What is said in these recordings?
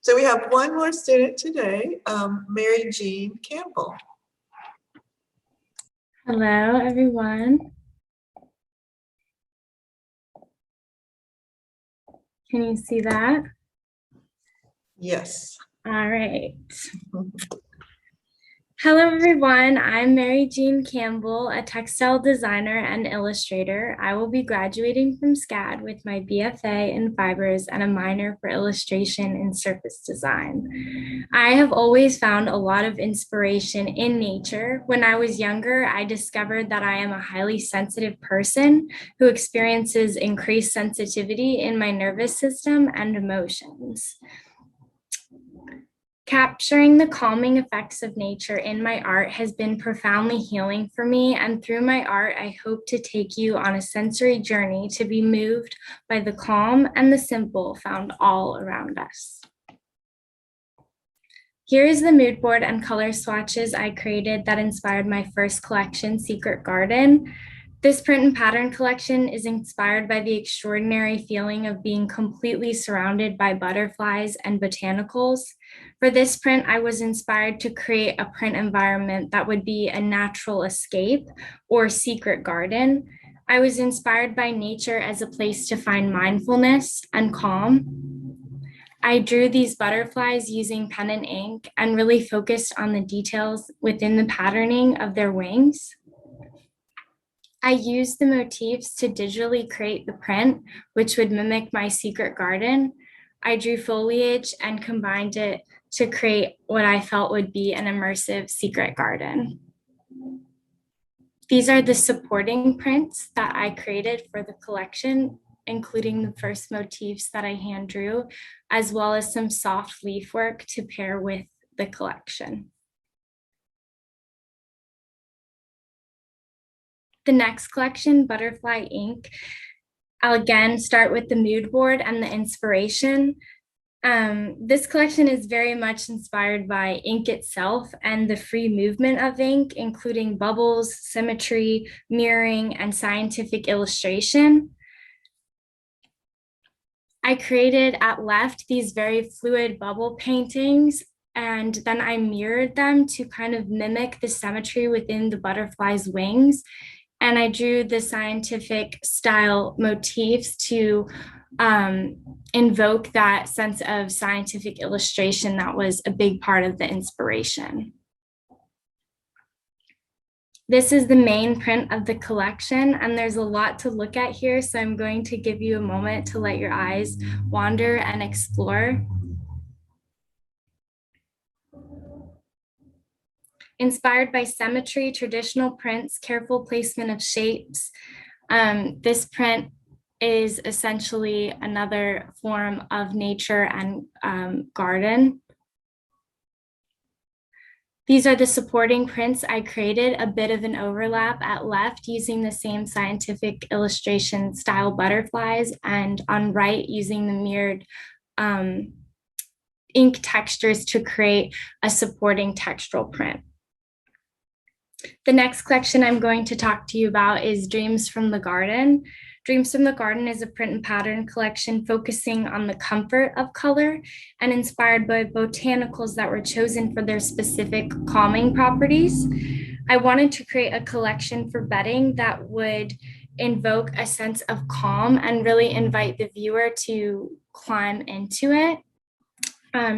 So we have one more student today, Mary Jeanne Campbell. Hello, everyone. Can you see that? Yes. All right. Hello, everyone. I'm Mary Jeanne Campbell, a textile designer and illustrator. I will be graduating from SCAD with my BFA in fibers and a minor for illustration in surface design. I have always found a lot of inspiration in nature. When I was younger, I discovered that I am a highly sensitive person who experiences increased sensitivity in my nervous system and emotions. Capturing the calming effects of nature in my art has been profoundly healing for me, and through my art, I hope to take you on a sensory journey to be moved by the calm and the simple found all around us. Here is the mood board and color swatches I created that inspired my first collection, Secret Garden. This print and pattern collection is inspired by the extraordinary feeling of being completely surrounded by butterflies and botanicals. For this print, I was inspired to create a print environment that would be a natural escape or secret garden. I was inspired by nature as a place to find mindfulness and calm. I drew these butterflies using pen and ink and really focused on the details within the patterning of their wings. I used the motifs to digitally create the print, which would mimic my secret garden. I drew foliage and combined it to create what I felt would be an immersive secret garden. These are the supporting prints that I created for the collection, including the first motifs that I hand drew, as well as some soft leaf work to pair with the collection. The next collection, Butterfly Ink, I'll again start with the mood board and the inspiration. This collection is very much inspired by ink itself and the free movement of ink, including bubbles, symmetry, mirroring, and scientific illustration. I created at left these very fluid bubble paintings, and then I mirrored them to kind of mimic the symmetry within the butterfly's wings. And I drew the scientific style motifs to invoke that sense of scientific illustration that was a big part of the inspiration. This is the main print of the collection, and there's a lot to look at here, so I'm going to give you a moment to let your eyes wander and explore. Inspired by symmetry, traditional prints, careful placement of shapes, this print is essentially another form of nature and garden. These are the supporting prints I created, a bit of an overlap at left using the same scientific illustration style butterflies, and on right using the mirrored ink textures to create a supporting textural print. The next collection I'm going to talk to you about is Dreams from the Garden. Dreams from the Garden is a print and pattern collection focusing on the comfort of color and inspired by botanicals that were chosen for their specific calming properties. I wanted to create a collection for bedding that would invoke a sense of calm and really invite the viewer to climb into it.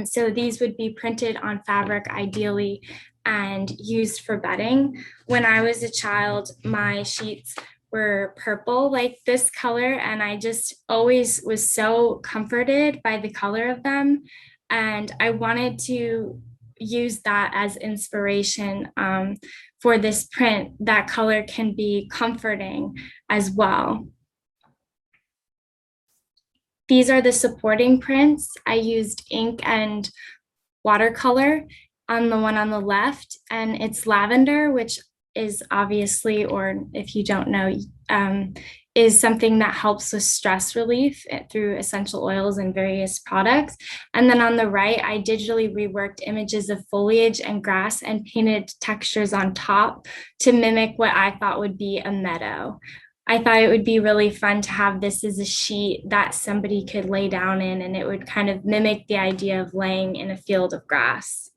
So these would be printed on fabric ideally and used for bedding. When I was a child, my sheets were purple like this color, and I just always was so comforted by the color of them. And I wanted to use that as inspiration for this print. That color can be comforting as well. These are the supporting prints. I used ink and watercolor on the one on the left, and it's lavender, which is obviously, or if you don't know, is something that helps with stress relief through essential oils and various products. And then on the right, I digitally reworked images of foliage and grass and painted textures on top to mimic what I thought would be a meadow. I thought it would be really fun to have this as a sheet that somebody could lay down in, and it would kind of mimic the idea of laying in a field of grass.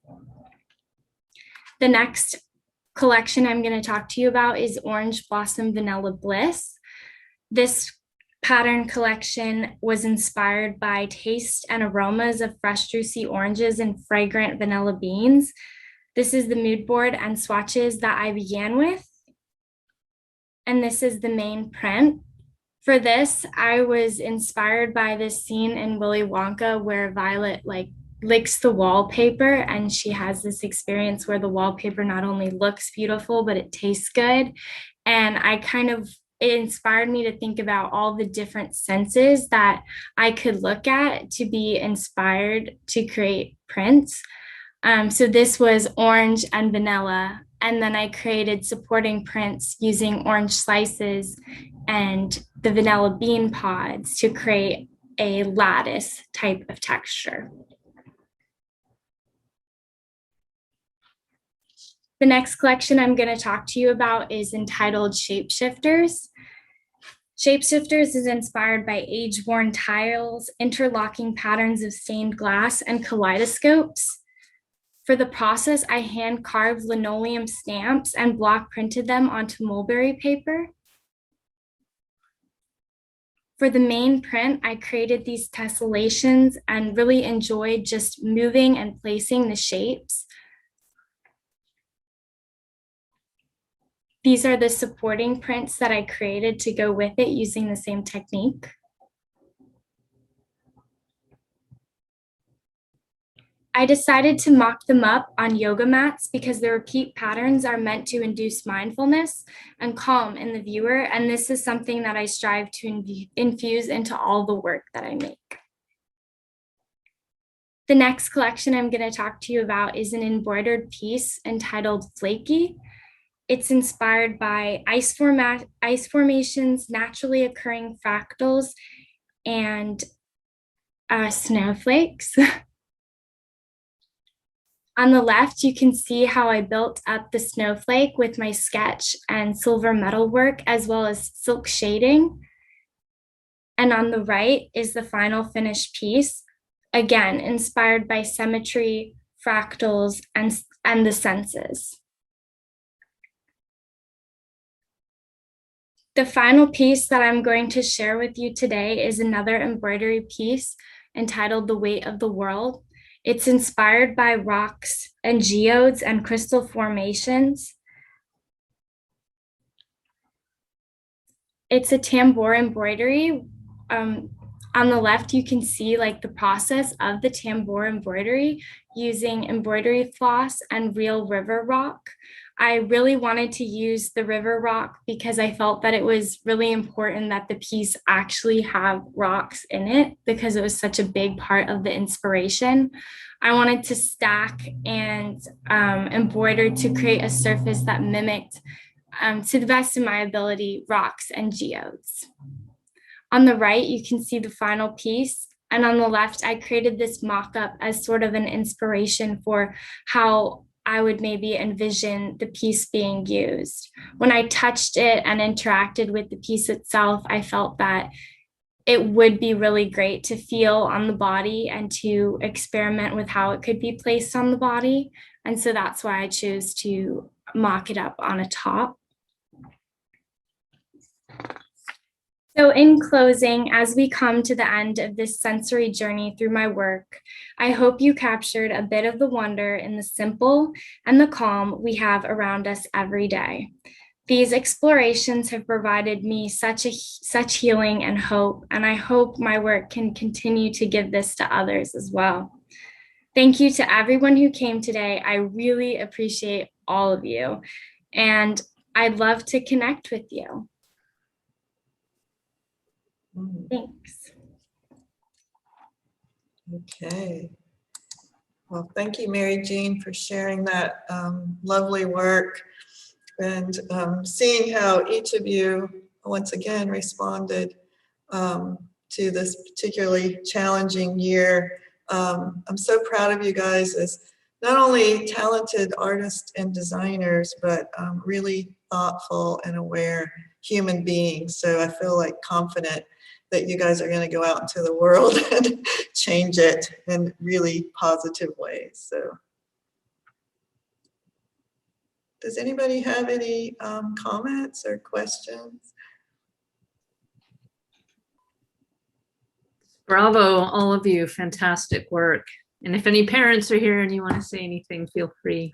The next collection I'm going to talk to you about is Orange Blossom Vanilla Bliss. This pattern collection was inspired by taste and aromas of fresh, juicy oranges and fragrant vanilla beans. This is the mood board and swatches that I began with. And this is the main print. For this, I was inspired by this scene in Willy Wonka where Violet licks the wallpaper, and she has this experience where the wallpaper not only looks beautiful, but it tastes good. And it inspired me to think about all the different senses that I could look at to be inspired to create prints. So this was orange and vanilla, and then I created supporting prints using orange slices and the vanilla bean pods to create a lattice type of texture. The next collection I'm going to talk to you about is entitled Shapeshifters. Shapeshifters is inspired by age-worn tiles, interlocking patterns of stained glass, and kaleidoscopes. For the process, I hand-carved linoleum stamps and block printed them onto mulberry paper. For the main print, I created these tessellations and really enjoyed just moving and placing the shapes. These are the supporting prints that I created to go with it using the same technique. I decided to mock them up on yoga mats because the repeat patterns are meant to induce mindfulness and calm in the viewer, and this is something that I strive to infuse into all the work that I make. The next collection I'm going to talk to you about is an embroidered piece entitled Flaky. It's inspired by ice formations, naturally occurring fractals, and snowflakes. On the left, you can see how I built up the snowflake with my sketch and silver metalwork, as well as silk shading. And on the right is the final finished piece, again, inspired by symmetry, fractals, and the senses. The final piece that I'm going to share with you today is another embroidery piece entitled The Weight of the World. It's inspired by rocks and geodes and crystal formations. It's a tambour embroidery. On the left, you can see the process of the tambour embroidery using embroidery floss and real river rock. I really wanted to use the river rock because I felt that it was really important that the piece actually have rocks in it because it was such a big part of the inspiration. I wanted to stack and embroider to create a surface that mimicked, to the best of my ability, rocks and geodes. On the right, you can see the final piece. And on the left, I created this mock-up as sort of an inspiration for how I would maybe envision the piece being used. When I touched it and interacted with the piece itself, I felt that it would be really great to feel on the body and to experiment with how it could be placed on the body. And so that's why I chose to mock it up on a top. So in closing, as we come to the end of this sensory journey through my work, I hope you captured a bit of the wonder in the simple and the calm we have around us every day. These explorations have provided me such healing and hope, and I hope my work can continue to give this to others as well. Thank you to everyone who came today. I really appreciate all of you, and I'd love to connect with you. Thanks. Okay. Well, thank you, Mary Jeanne, for sharing that lovely work and seeing how each of you once again responded to this particularly challenging year. I'm so proud of you guys as not only talented artists and designers, but really thoughtful and aware human beings. So I feel like confident that you guys are going to go out into the world and change it in really positive ways. So does anybody have any comments or questions? Bravo, all of you, fantastic work. And if any parents are here and you want to say anything, feel free.